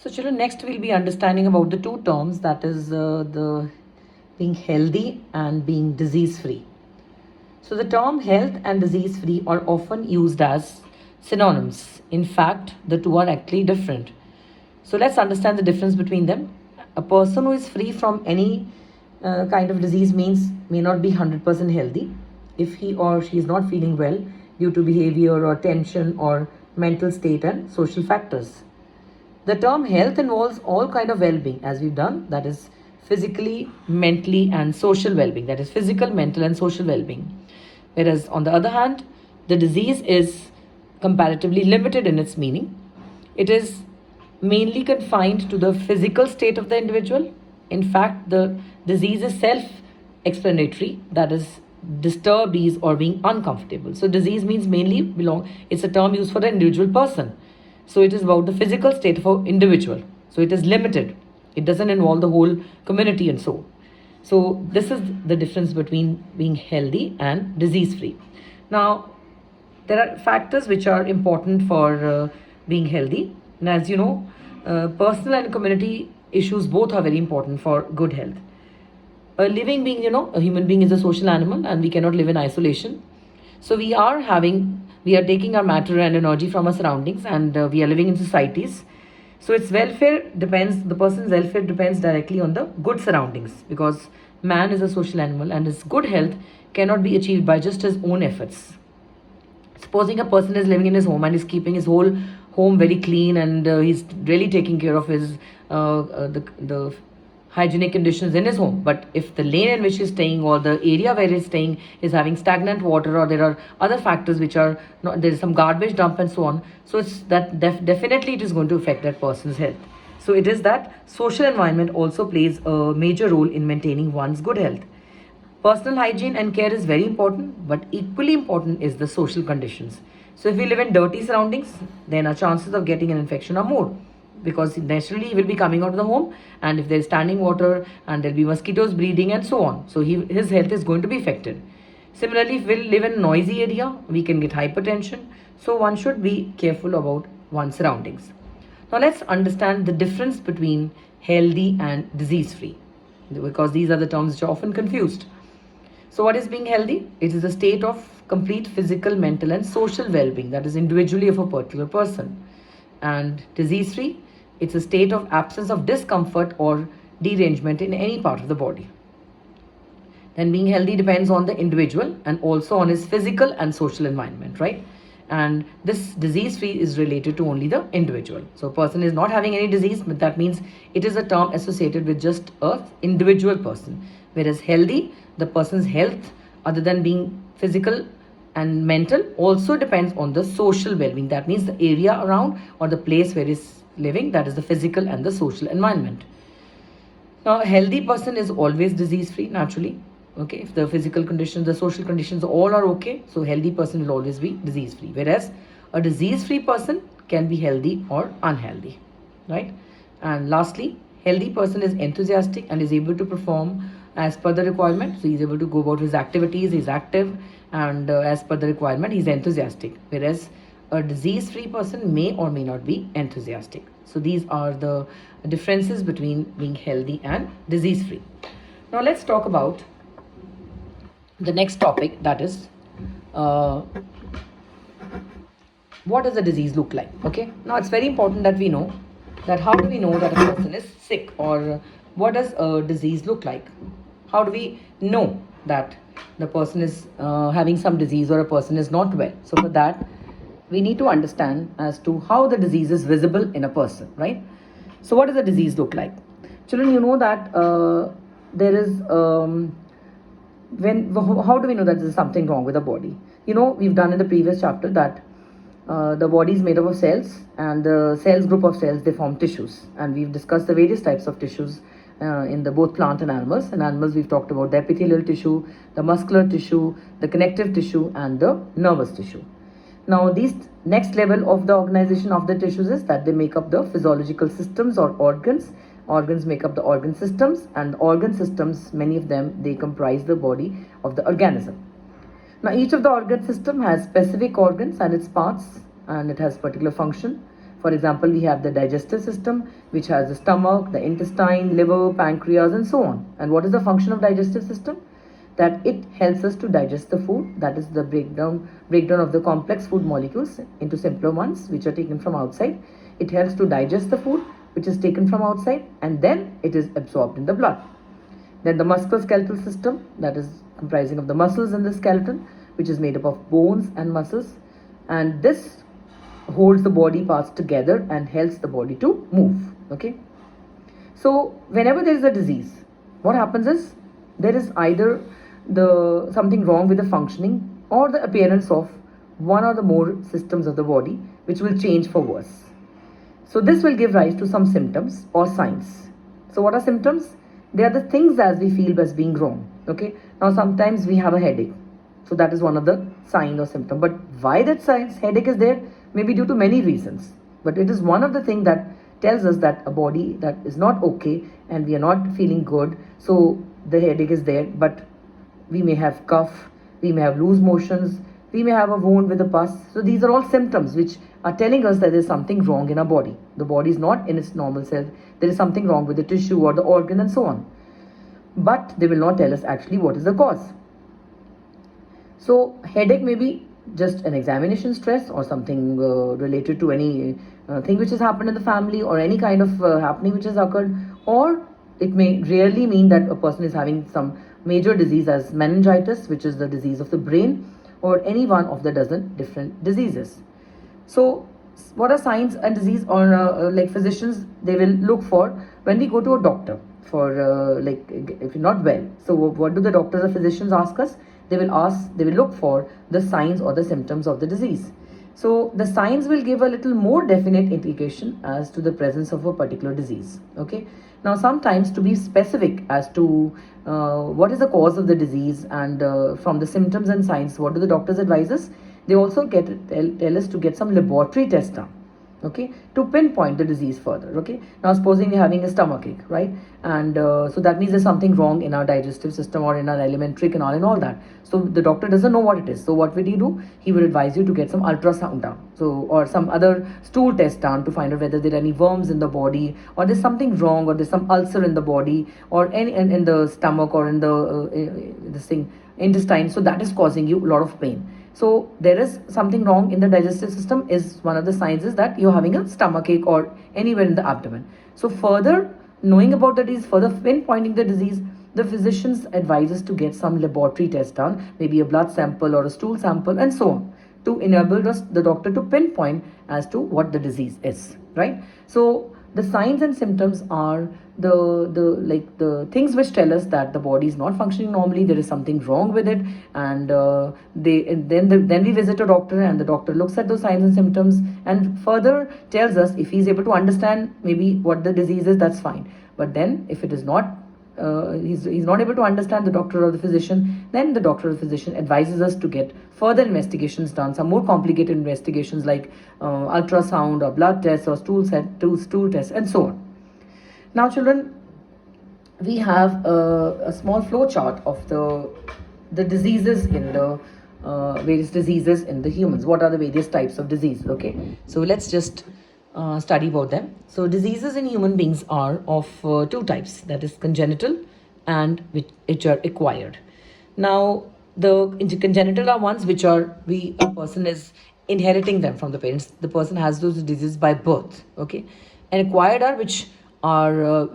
So, children, next we'll be understanding about the two terms, that is the being healthy and being disease free. So, the term health and disease free are often used as synonyms. In fact, the two are actually different. So, let's understand the difference between them. A person who is free from any kind of disease means may not be 100% healthy if he or she is not feeling well due to behavior or tension or mental state and social factors. The term health involves all kind of well-being, as we've done, that is physically, mentally and social well-being, that is physical, mental and social well-being. Whereas on the other hand, the disease is comparatively limited in its meaning. It is mainly confined to the physical state of the individual. In fact, the disease is self-explanatory, that is disturbed ease or being uncomfortable. So disease means mainly it's a term used for the individual person. So it is about the physical state of an individual. So it is limited. It doesn't involve the whole community and so. So this is the difference between being healthy and disease free. Now, there are factors which are important for being healthy. And as you know, personal and community issues both are very important for good health. A living being, a human being is a social animal and we cannot live in isolation. So we are taking our matter and energy from our surroundings, and we are living in societies. So the person's welfare depends directly on the good surroundings, because man is a social animal and his good health cannot be achieved by just his own efforts. Supposing a person is living in his home and is keeping his whole home very clean, and he's really taking care of his the hygienic conditions in his home. But if the lane in which he's staying or the area where he's staying is having stagnant water, or there are other factors which are not, there is some garbage dump and so on, so it's that definitely it is going to affect that person's health. So it is that social environment also plays a major role in maintaining one's good health. Personal hygiene and care is very important, but equally important is the social conditions. So if we live in dirty surroundings, then our chances of getting an infection are more, because naturally he will be coming out of the home, and if there is standing water and there will be mosquitoes breeding and so on, so his health is going to be affected. Similarly, if we live in a noisy area, we can get hypertension. So one should be careful about one's surroundings. Now let's understand the difference between healthy and disease free, because these are the terms which are often confused. So what is being healthy? It is a state of complete physical, mental and social well-being, that is individually of a particular person. And disease free, it's a state of absence of discomfort or derangement in any part of the body. Then being healthy depends on the individual and also on his physical and social environment, right? And this disease free is related to only the individual. So a person is not having any disease, but that means it is a term associated with just a individual person. Whereas healthy, the person's health, other than being physical and mental, also depends on the social well-being. That means the area around or the place where he's living, that is the physical and the social environment. Now, a healthy person is always disease-free, naturally. Okay, if the physical conditions, the social conditions, all are okay, so healthy person will always be disease-free. Whereas a disease-free person can be healthy or unhealthy, right? And lastly, healthy person is enthusiastic and is able to perform as per the requirement. So he's able to go about his activities, he's active, and as per the requirement, he's enthusiastic. Whereas a disease-free person may or may not be enthusiastic. So these are the differences between being healthy and disease-free. Now let's talk about the next topic, that is what does a disease look like. Okay, now it's very important that we know that how do we know that a person is sick, or what does a disease look like. How do we know that the person is having some disease or a person is not well? So for that we need to understand as to how the disease is visible in a person, right? So what does a disease look like? Children, you know that there is how do we know that there is something wrong with the body? We've done in the previous chapter that the body is made up of cells, and the cells group of cells, they form tissues, and we've discussed the various types of tissues in the both plant and animals. In animals, we've talked about the epithelial tissue, the muscular tissue, the connective tissue, and the nervous tissue. Now, these next level of the organization of the tissues is that they make up the physiological systems or organs. Organs make up the organ systems, and organ systems, many of them, they comprise the body of the organism. Now, each of the organ system has specific organs and its parts, and it has particular function. For example, we have the digestive system, which has the stomach, the intestine, liver, pancreas, and so on. And what is the function of digestive system? That it helps us to digest the food, that is the breakdown of the complex food molecules into simpler ones which are taken from outside. It helps to digest the food which is taken from outside, and then it is absorbed in the blood. Then the musculoskeletal system, that is comprising of the muscles in the skeleton, which is made up of bones and muscles, and this holds the body parts together and helps the body to move. Okay, so whenever there is a disease, what happens is there is either the something wrong with the functioning or the appearance of one or the more systems of the body which will change for worse. So this will give rise to some symptoms or signs. So what are symptoms? They are the things as we feel as being wrong. Okay, now sometimes we have a headache, so that is one of the sign or symptom. But why that signs headache is there may be due to many reasons, but it is one of the things that tells us that a body that is not okay and we are not feeling good. So the headache is there, but we may have cough, we may have loose motions, we may have a wound with a pus. So these are all symptoms which are telling us that there is something wrong in our body. The body is not in its normal self. There is something wrong with the tissue or the organ and so on. But they will not tell us actually what is the cause. So headache may be just an examination stress or something related to any thing which has happened in the family or any kind of happening which has occurred, or it may really mean that a person is having some major disease as meningitis, which is the disease of the brain, or any one of the dozen different diseases. So what are signs and disease, or like physicians they will look for when we go to a doctor for like if you're not well. So what do the doctors or physicians ask us? They will look for the signs or the symptoms of the disease. So the signs will give a little more definite indication as to the presence of a particular disease. Okay, now sometimes to be specific as to what is the cause of the disease, and from the symptoms and signs, what do the doctors advise us? They also tell us to get some laboratory tests done, okay, to pinpoint the disease further. Okay, now supposing we're having a stomach ache, right, and so that means there's something wrong in our digestive system or in our alimentary canal and all that. So the doctor doesn't know what it is. So what will he do? He will advise you to get some ultrasound done, so or some other stool test done to find out whether there are any worms in the body, or there's something wrong, or there's some ulcer in the body, or any in the stomach, or in the this thing intestine, so that is causing you a lot of pain. So there is something wrong in the digestive system is one of the signs is that you're having a stomach ache or anywhere in the abdomen. So further knowing about the disease, further pinpointing the disease, the physicians advise us to get some laboratory test done, maybe a blood sample or a stool sample and so on, to enable us, the doctor, to pinpoint as to what the disease is, right? So the signs and symptoms are the things which tell us that the body is not functioning normally, there is something wrong with it, and then we visit a doctor, and the doctor looks at those signs and symptoms and further tells us. If he's able to understand maybe what the disease is, that's fine, but then if it is not he's not able to understand, the doctor or the physician, then the doctor or the physician advises us to get further investigations done, some more complicated investigations like ultrasound or blood tests or stool tests and so on. Now children, we have a small flow chart of the diseases in the various diseases in the humans. What are the various types of diseases? Okay, so let's just study about them. So diseases in human beings are of two types, that is congenital and which are acquired. Now the congenital are ones which are a person is inheriting them from the parents. The person has those diseases by birth. Okay, and acquired are which are